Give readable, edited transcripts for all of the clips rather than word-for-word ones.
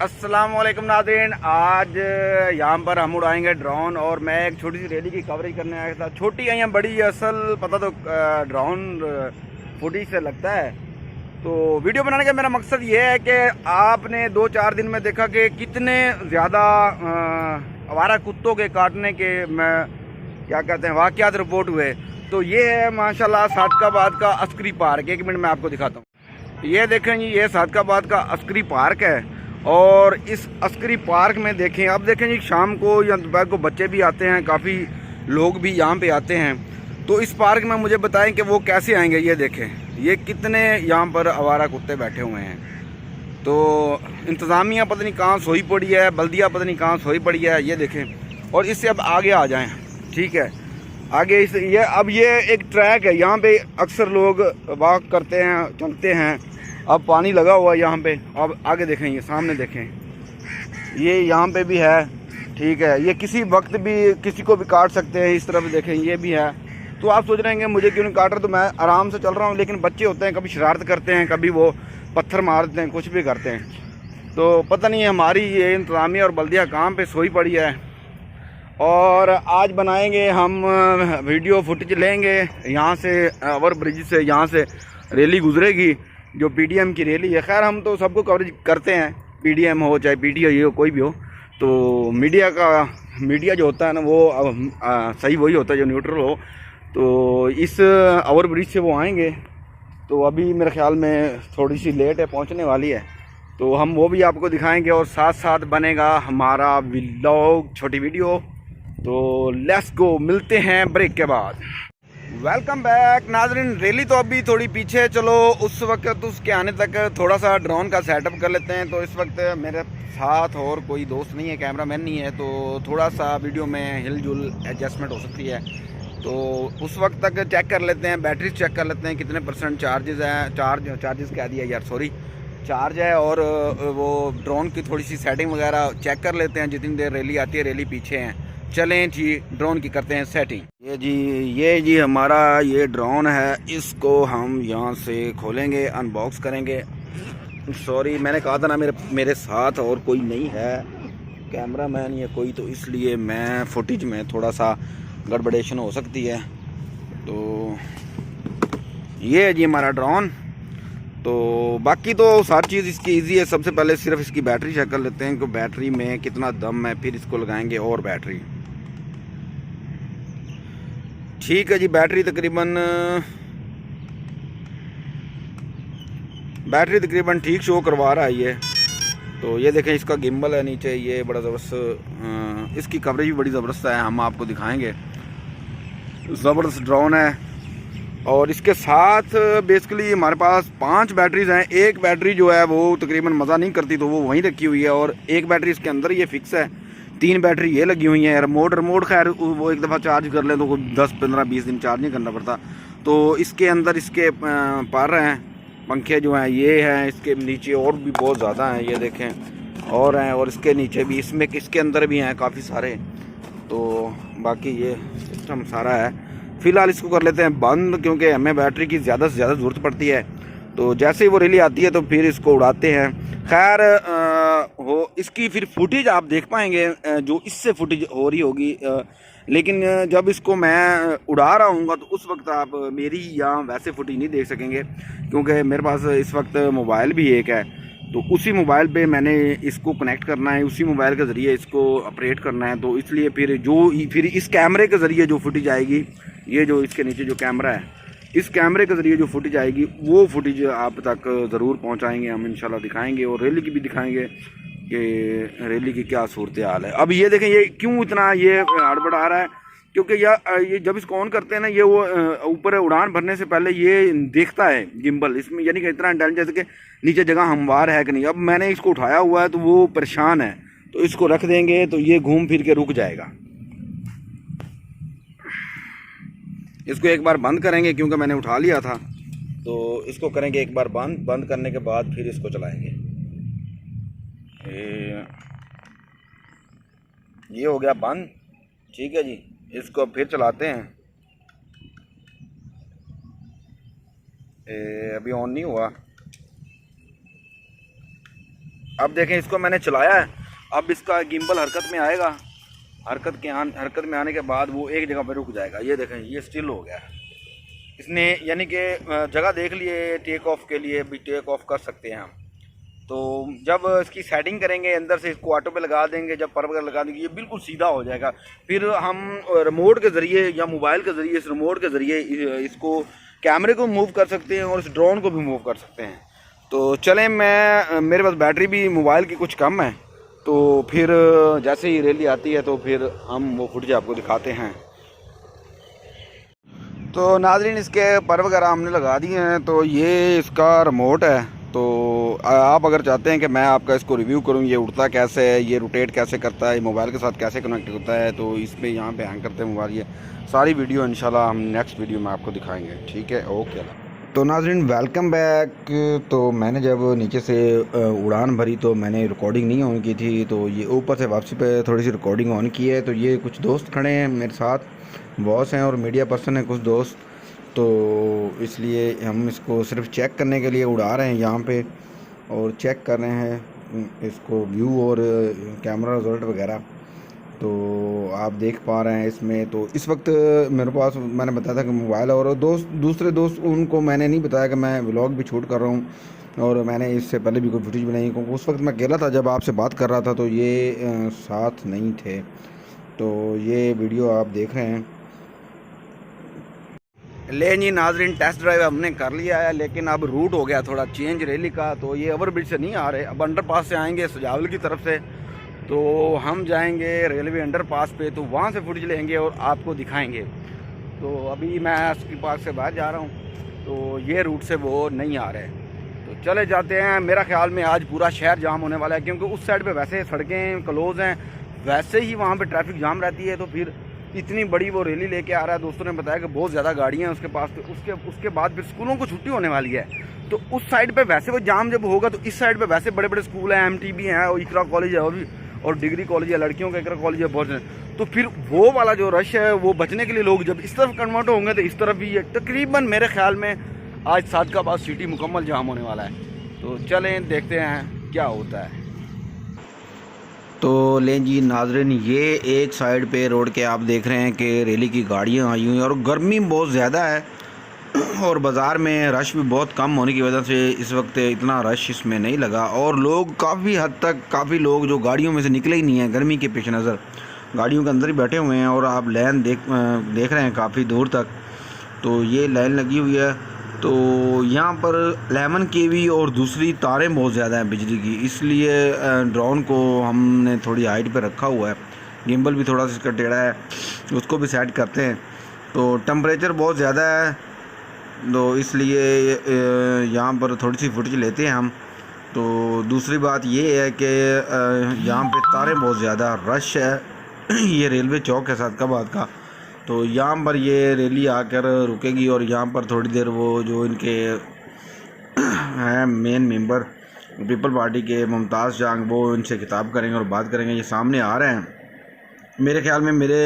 अस्सलाम वालेकुम नाज़रीन। आज यहाँ पर हम उड़ाएंगे ड्रोन और मैं एक छोटी सी रैली की कवरेज करने आया था। छोटी है या बड़ी, असल पता तो ड्रोन फुटेज से लगता है। तो वीडियो बनाने का मेरा मकसद ये है कि आपने 2-4 दिन में देखा कि कितने ज़्यादा आवारा कुत्तों के काटने के क्या कहते हैं वाक़यात रिपोर्ट हुए। तो ये है माशाल्लाह सादकाबाद का अस्करी पार्क। 1 मिनट में आपको दिखाता हूँ। ये देखें जी, ये सादकाबाद का अस्करी पार्क है। और इस अस्करी पार्क में देखें, अब देखें जी, शाम को या दोपहर को बच्चे भी आते हैं, काफ़ी लोग भी यहाँ पे आते हैं। तो इस पार्क में मुझे बताएं कि वो कैसे आएंगे। ये देखें, ये कितने यहाँ पर आवारा कुत्ते बैठे हुए हैं। तो इंतज़ामिया पता नहीं कहाँ सोई पड़ी है, बल्दिया पता नहीं कहाँ सोई पड़ी है। ये देखें, और इससे अब आगे आ जाएं, ठीक है, आगे इस ये एक ट्रैक है, यहाँ पे अक्सर लोग वॉक करते हैं, चलते हैं। अब पानी लगा हुआ है यहाँ पे। अब आगे देखें, ये सामने देखें, ये यहाँ पे भी है, ठीक है। ये किसी वक्त भी किसी को भी काट सकते हैं। इस तरफ देखें, ये भी है। तो आप सोच रहे हैं मुझे क्यों नहीं काट रहा, तो मैं आराम से चल रहा हूँ। लेकिन बच्चे होते हैं, कभी शरारत करते हैं, कभी वो पत्थर मारते हैं, कुछ भी करते हैं। तो पता नहीं हमारी ये इंतज़ामिया और बल्दिया कहाँ पे सोई पड़ी है। और आज बनाएंगे हम वीडियो फुटेज लेंगे यहाँ से, ओवर ब्रिज से, यहाँ से रैली गुजरेगी जो पीडीएम की रैली है। खैर हम तो सबको कवरेज करते हैं, पीडीएम हो चाहे पीटीआई हो, कोई भी हो। तो मीडिया जो होता है ना, वो सही वही होता है जो न्यूट्रल हो। तो इस ओवर ब्रिज से वो आएंगे। तो अभी मेरे ख्याल में थोड़ी सी लेट है, पहुंचने वाली है। तो हम वो भी आपको दिखाएंगे और साथ साथ बनेगा हमारा व्लॉग, छोटी वीडियो। तो लेट्स गो, मिलते हैं ब्रेक के बाद। वेलकम बैक नाजरीन। रैली तो अभी थोड़ी पीछे है, चलो उस वक्त उसके आने तक थोड़ा सा ड्रोन का सेटअप कर लेते हैं। तो इस वक्त मेरे साथ और कोई दोस्त नहीं है, कैमरामैन नहीं है, तो थोड़ा सा वीडियो में हिलजुल एडजस्टमेंट हो सकती है। तो उस वक्त तक चेक कर लेते हैं, बैटरी चेक कर लेते हैं कितने % चार्जेस हैं, चार्जेस कह दिया यार, सॉरी, चार्ज है। और वो ड्रोन की थोड़ी सी सेटिंग वगैरह चेक कर लेते हैं। जितनी देर रैली आती है, रैली पीछे हैं। चलें जी, ड्रोन की करते हैं सेटिंग। ये जी हमारा ये ड्रोन है, इसको हम यहाँ से खोलेंगे, अनबॉक्स करेंगे। सॉरी, मैंने कहा था ना मेरे साथ और कोई नहीं है, कैमरामैन या कोई, तो इसलिए मैं फुटेज में थोड़ा सा गड़बड़ेशन हो सकती है। तो ये है जी हमारा ड्रोन। तो बाकी तो सारी चीज़ इसकी इजी है। सबसे पहले सिर्फ इसकी बैटरी चेक कर लेते हैं कि बैटरी में कितना दम है, फिर इसको लगाएंगे और बैटरी। ठीक है जी, बैटरी तकरीबन ठीक शो करवा रहा है ये। तो ये देखें, इसका गिम्बल है नीचे, ये बड़ा ज़बरदस्त, इसकी कवरेज भी बड़ी ज़बरदस्त है, हम आपको दिखाएंगे। ज़बरदस्त ड्रोन है। और इसके साथ बेसिकली हमारे पास 5 बैटरीज हैं। एक बैटरी जो है वो तकरीबन मज़ा नहीं करती, तो वो वहीं रखी हुई है। और एक बैटरी इसके अंदर ये फिक्स है। 3 बैटरी ये लगी हुई हैं। रिमोट खैर वो एक दफ़ा चार्ज कर ले तो 10-15-20 दिन चार्ज नहीं करना पड़ता। तो इसके अंदर इसके पर हैं, पंखे जो हैं ये हैं। इसके नीचे और भी बहुत ज़्यादा हैं, ये देखें, और हैं। और इसके नीचे भी, इसके अंदर भी हैं काफ़ी सारे। तो बाकी ये सिस्टम सारा है। फ़िलहाल इसको कर लेते हैं बंद, क्योंकि हमें बैटरी की ज़्यादा से ज़्यादा ज़रूरत पड़ती है। तो जैसे ही वो रैली आती है तो फिर इसको उड़ाते हैं। खैर वो इसकी फिर फुटेज आप देख पाएंगे, जो इससे फुटेज हो रही होगी। लेकिन जब इसको मैं उड़ा रहा हूँ तो उस वक्त आप मेरी या वैसे फुटेज नहीं देख सकेंगे, क्योंकि मेरे पास इस वक्त मोबाइल भी एक है। तो उसी मोबाइल पे मैंने इसको कनेक्ट करना है, उसी मोबाइल के ज़रिए इसको ऑपरेट करना है। तो इसलिए फिर इस कैमरे के ज़रिए जो फुटेज आएगी, ये जो इसके नीचे जो कैमरा है, इस कैमरे के ज़रिए जो फुटेज आएगी वो फुटेज आप तक ज़रूर पहुंचाएंगे हम, इंशाल्लाह दिखाएंगे। और रैली की भी दिखाएंगे कि रैली की क्या सूरत हाल है। अब ये देखें, ये क्यों इतना ये हड़बड़ा रहा है, क्योंकि ये जब इसको ऑन करते हैं ना, ये वो ऊपर उड़ान भरने से पहले ये देखता है गिम्बल इसमें, यानी कि इतना इंटेलिजेंस कि नीचे जगह हमवार है कि नहीं। अब मैंने इसको उठाया हुआ है तो वो परेशान है, तो इसको रख देंगे तो ये घूम फिर के रुक जाएगा। इसको एक बार बंद करेंगे, क्योंकि मैंने उठा लिया था। तो इसको करेंगे एक बार बंद करने के बाद फिर इसको चलाएंगे। ये हो गया बंद, ठीक है जी। इसको फिर चलाते हैं। अभी ऑन नहीं हुआ। अब देखें, इसको मैंने चलाया है, अब इसका गिम्बल हरकत में आएगा। हरकत में आने के बाद वो एक जगह पर रुक जाएगा। ये देखें, ये स्टिल हो गया। इसने यानी कि जगह देख लिए टेक ऑफ के लिए, भी टेक ऑफ कर सकते हैं हम। तो जब इसकी सेटिंग करेंगे, अंदर से इसको ऑटो पे लगा देंगे, जब पर वगैरह लगा देंगे, ये बिल्कुल सीधा हो जाएगा। फिर हम रिमोट के ज़रिए या मोबाइल के ज़रिए, इस रिमोट के ज़रिए इसको कैमरे को मूव कर सकते हैं और इस ड्रोन को भी मूव कर सकते हैं। तो चलें, मेरे पास बैटरी भी मोबाइल की कुछ कम है, तो फिर जैसे ही रैली आती है तो फिर हम वो फुटेज आपको दिखाते हैं। तो नाज़रीन, इसके पर वगैरह हमने लगा दिए हैं। तो ये इसका रिमोट है। तो आप अगर चाहते हैं कि मैं आपका इसको रिव्यू करूं, ये उड़ता कैसे है, ये रोटेट कैसे करता है, मोबाइल के साथ कैसे कनेक्ट होता है, तो इस पर यहाँ पे हैंग करते हैं मोबाइल। ये सारी वीडियो इंशाल्लाह हम नेक्स्ट वीडियो में आपको दिखाएंगे। ठीक है, ओके। तो नाज़रीन, वेलकम बैक। तो मैंने जब नीचे से उड़ान भरी तो मैंने रिकॉर्डिंग नहीं ऑन की थी, तो ये ऊपर से वापसी पे थोड़ी सी रिकॉर्डिंग ऑन की है। तो ये कुछ दोस्त खड़े हैं मेरे साथ, बॉस हैं और मीडिया पर्सन हैं कुछ दोस्त। तो इसलिए हम इसको सिर्फ चेक करने के लिए उड़ा रहे हैं यहाँ पे, और चेक कर रहे हैं इसको व्यू और कैमरा रिजल्ट वगैरह। तो आप देख पा रहे हैं इसमें। तो इस वक्त मेरे पास, मैंने बताया था कि मोबाइल, और दूसरे दोस्त उनको मैंने नहीं बताया कि मैं व्लॉग भी शूट कर रहा हूँ, और मैंने इससे पहले भी कोई फुटेज बनाई, क्योंकि उस वक्त मैं अकेला था जब आपसे बात कर रहा था, तो ये साथ नहीं थे। तो ये वीडियो आप देख रहे हैं। ले जी नाज़रीन, टेस्ट ड्राइव हमने कर लिया है, लेकिन अब रूट हो गया थोड़ा चेंज रैली का। तो ये ओवरब्रिज से नहीं आ रहे, अब अंडरपास से आएंगे सजावल की तरफ से। तो हम जाएंगे रेलवे अंडरपास पे, तो वहाँ से फुटेज लेंगे और आपको दिखाएंगे। तो अभी मैं स्की पार्क से बाहर जा रहा हूँ, तो ये रूट से वो नहीं आ रहे। तो चले जाते हैं। मेरा ख्याल में आज पूरा शहर जाम होने वाला है, क्योंकि उस साइड पे वैसे सड़कें क्लोज़ हैं, वैसे ही वहाँ पे ट्रैफिक जाम रहती है। तो फिर इतनी बड़ी वो रैली लेके आ रहा है। दोस्तों ने बताया कि बहुत ज़्यादा गाड़ियाँ हैं उसके पास। तो उसके बाद फिर स्कूलों को छुट्टी होने वाली है, तो उस साइड पे वैसे वो जाम जब होगा, तो इस साइड पे वैसे बड़े बड़े स्कूल हैं, MTB है और इकरा कॉलेज है, और डिग्री कॉलेज है, लड़कियों का इकरा कॉलेज है, बहुत। तो फिर वो वाला जो रश है, वो बचने के लिए लोग जब इस तरफ कन्वर्ट होंगे तो इस तरफ भी है। तकरीबन मेरे ख्याल में आज सादकाबाद सिटी मुकम्मल जाम होने वाला है। तो चलें देखते हैं क्या होता है। तो लें जी नाज़रीन, ये एक साइड पे रोड के आप देख रहे हैं कि रैली की गाड़ियाँ आई हुई हैं, और गर्मी बहुत ज़्यादा है, और बाज़ार में रश भी बहुत कम होने की वजह से इस वक्त इतना रश इसमें नहीं लगा। और लोग काफ़ी हद तक, काफ़ी लोग जो गाड़ियों में से निकले ही नहीं हैं, गर्मी के पेश नज़र गाड़ियों के अंदर ही बैठे हुए हैं। और आप लाइन देख रहे हैं काफ़ी दूर तक। तो ये लाइन लगी हुई है। तो यहाँ पर 11 kV और दूसरी तारें बहुत ज़्यादा हैं बिजली की, इसलिए ड्रोन को हमने थोड़ी हाइट पे रखा हुआ है। गिम्बल भी थोड़ा सा इसका टेढ़ा है, उसको भी सेट करते हैं। तो टेम्परेचर बहुत ज़्यादा है, तो इसलिए यहाँ पर थोड़ी सी फुटेज लेते हैं हम। तो दूसरी बात ये है कि यहाँ पे तारें बहुत ज़्यादा, रश है। ये रेलवे चौक है सादकाबाद का। तो यहाँ पर ये रैली आकर रुकेगी, और यहाँ पर थोड़ी देर वो जो इनके हैं मेन मेंबर पीपल पार्टी के, मुमताज़ जंग, वो इनसे खिताब करेंगे और बात करेंगे। ये सामने आ रहे हैं। मेरे ख्याल में मेरे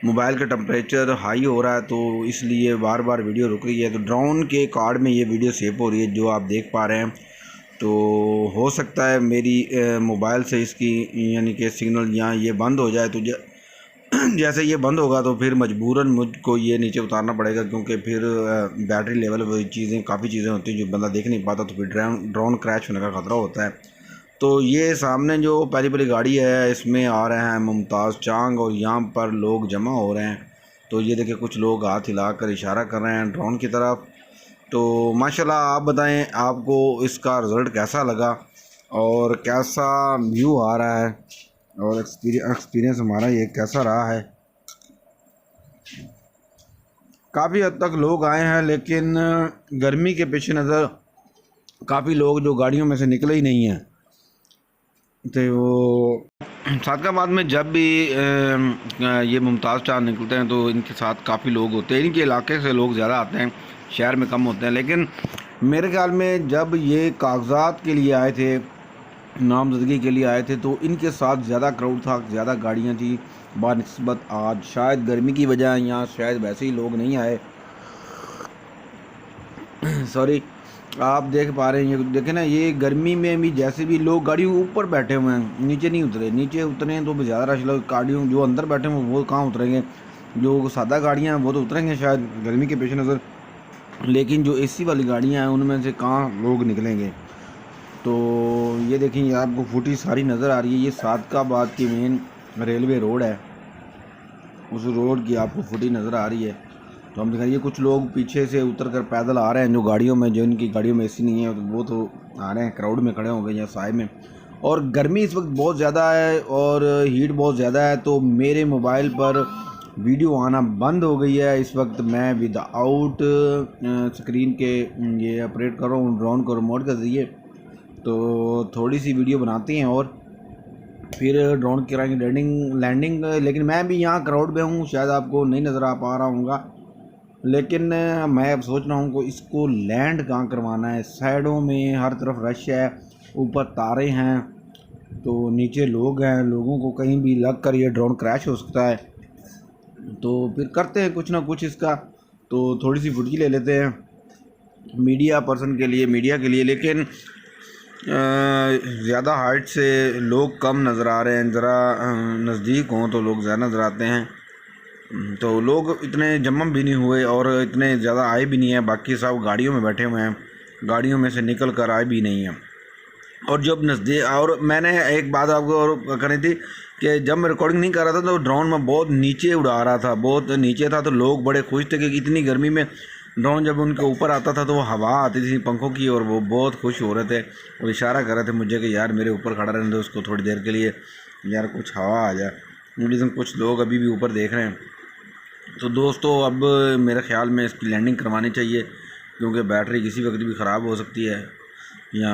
मोबाइल का टेम्परेचर हाई हो रहा है, तो इसलिए बार बार वीडियो रुक रही है। तो ड्रोन के कार्ड में ये वीडियो सेव हो रही है जो आप देख पा रहे हैं। तो हो सकता है मेरी मोबाइल से इसकी यानी कि सिग्नल यहाँ ये बंद हो जाए। तो जैसे ये बंद होगा तो फिर मजबूरन मुझको ये नीचे उतारना पड़ेगा, क्योंकि फिर बैटरी लेवल वही चीज़ें, काफ़ी चीज़ें होती हैं जो बंदा देख नहीं पाता, तो फिर ड्रोन क्रैश होने का ख़तरा होता है। तो ये सामने जो पहली गाड़ी है, इसमें आ रहे हैं मुमताज़ जंग, और यहाँ पर लोग जमा हो रहे हैं। तो ये देखिए, कुछ लोग हाथ हिलाकर इशारा कर रहे हैं ड्रोन की तरफ। तो माशाल्लाह, आप बताएं आपको इसका रिज़ल्ट कैसा लगा और कैसा व्यू आ रहा है, और एक्सपीरियंस हमारा ये कैसा रहा है। काफ़ी हद तक लोग आए हैं, लेकिन गर्मी के पेश नज़र काफ़ी लोग जो गाड़ियों में से निकले ही नहीं हैं। तो वो सादकाबाद में जब भी ये मुमताज़ चांद निकलते हैं, तो इनके साथ काफ़ी लोग होते हैं। इनके इलाके से लोग ज़्यादा आते हैं, शहर में कम होते हैं। लेकिन मेरे ख्याल में जब ये कागजात के लिए आए थे, नामजदगी के लिए आए थे, तो इनके साथ ज़्यादा क्राउड था, ज़्यादा गाड़ियाँ थी बानिस्बत आज। शायद गर्मी की वजह यहाँ शायद वैसे ही लोग नहीं आए, सॉरी। आप देख पा रहे हैं, ये देखें ना, ये गर्मी में भी जैसे भी लोग गाड़ी के ऊपर बैठे हुए हैं, नीचे नहीं उतरे। नीचे उतरे हैं तो भी ज़्यादा रश। लोग गाड़ियों जो अंदर बैठे हैं वो कहाँ उतरेंगे, जो सादा गाड़ियाँ हैं वो तो उतरेंगे शायद गर्मी के पेश नज़र, लेकिन जो एसी वाली गाड़ियाँ हैं उनमें से कहाँ लोग निकलेंगे। तो ये देखें, ये आपको फुटी सारी नज़र आ रही है। ये सादकाबाद की मेन रेलवे रोड है, उस रोड की आपको फुटी नज़र आ रही है। तो हम दिखाइए, कुछ लोग पीछे से उतर कर पैदल आ रहे हैं, जो गाड़ियों में, जो इनकी गाड़ियों में एसी नहीं है तो वो तो आ रहे हैं, क्राउड में खड़े हो गए या साए में। और गर्मी इस वक्त बहुत ज़्यादा है और हीट बहुत ज़्यादा है, तो मेरे मोबाइल पर वीडियो आना बंद हो गई है। इस वक्त मैं विदाउट स्क्रीन के ये ऑपरेट कर रहा हूँ ड्रोन को रिमोट के ज़रिए। तो थोड़ी सी वीडियो बनाते हैं और फिर ड्रोन कराएंगे लैंडिंग। लेकिन मैं भी यहाँ क्राउड में हूँ, शायद आपको नहीं नज़र आ पा रहा हूँगा, लेकिन मैं अब सोच रहा हूँ को इसको लैंड कहाँ करवाना है। साइडों में हर तरफ रश है, ऊपर तारे हैं, तो नीचे लोग हैं, लोगों को कहीं भी लग कर ये ड्रोन क्रैश हो सकता है। तो फिर करते हैं कुछ ना कुछ इसका। तो थोड़ी सी फुटकी ले लेते हैं मीडिया पर्सन के लिए, मीडिया के लिए। लेकिन ज़्यादा हाइट से लोग कम नज़र आ रहे हैं, ज़रा नज़दीक हों तो लोग ज़्यादा नज़र आते हैं। तो लोग इतने जमा भी नहीं हुए और इतने ज़्यादा आए भी नहीं हैं, बाकी सब गाड़ियों में बैठे हुए हैं, गाड़ियों में से निकल कर आए भी नहीं हैं। और जब नज़दीक, और मैंने एक बात आपको और करनी थी कि जब मैं रिकॉर्डिंग नहीं कर रहा था तो ड्रोन में बहुत नीचे उड़ा रहा था, बहुत नीचे था, तो लोग बड़े खुश थे कि इतनी गर्मी में ड्रोन जब उनके ऊपर आता था तो वो हवा आती थी पंखों की, और वो बहुत खुश हो रहे थे और इशारा कर रहे थे मुझे कि यार मेरे ऊपर खड़ा रहने दो उसको थोड़ी देर के लिए, यार कुछ हवा आ जाए। लेकिन कुछ लोग अभी भी ऊपर देख रहे हैं। तो दोस्तों, अब मेरे ख़्याल में इसकी लैंडिंग करवानी चाहिए, क्योंकि बैटरी किसी वक्त भी ख़राब हो सकती है, या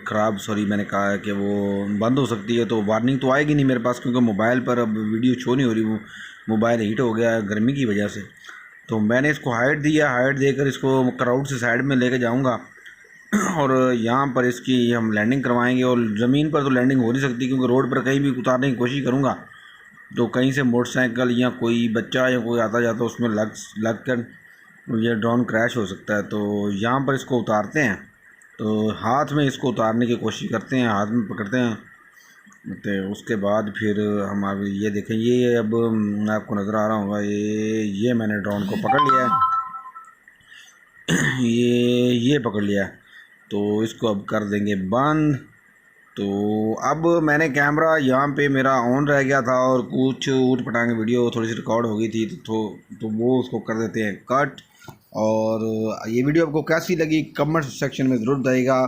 ख़राब, सॉरी मैंने कहा है कि वो बंद हो सकती है। तो वार्निंग तो आएगी नहीं मेरे पास, क्योंकि मोबाइल पर अब वीडियो शो नहीं हो रही, वो मोबाइल हीट हो गया है गर्मी की वजह से। तो मैंने इसको हाइट दिया, हाइट देकर इसको क्राउड से साइड में लेके जाऊंगा और यहाँ पर इसकी हम लैंडिंग करवाएंगे। और ज़मीन पर तो लैंडिंग हो नहीं सकती, क्योंकि रोड पर कहीं भी उतारने की कोशिश करूँगा तो कहीं से मोटरसाइकिल या कोई बच्चा या कोई आता जाता उसमें लग कर ये ड्रोन क्रैश हो सकता है। तो यहाँ पर इसको उतारते हैं, तो हाथ में इसको उतारने की कोशिश करते हैं, हाथ में पकड़ते हैं। तो उसके बाद फिर हम अब ये देखें, ये अब आपको नज़र आ रहा होगा, ये मैंने ड्रोन को पकड़ लिया है, ये पकड़ लिया है। तो इसको अब कर देंगे बंद। तो अब मैंने कैमरा यहाँ पे मेरा ऑन रह गया था और कुछ ऊट पटांग वीडियो थोड़ी सी रिकॉर्ड हो गई थी, तो वो उसको कर देते हैं कट। और ये वीडियो आपको कैसी लगी कमेंट सेक्शन में ज़रूर बताइएगा।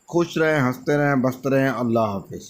खुश रहें, हंसते रहें, बसते रहें। अल्लाह हाफिज़।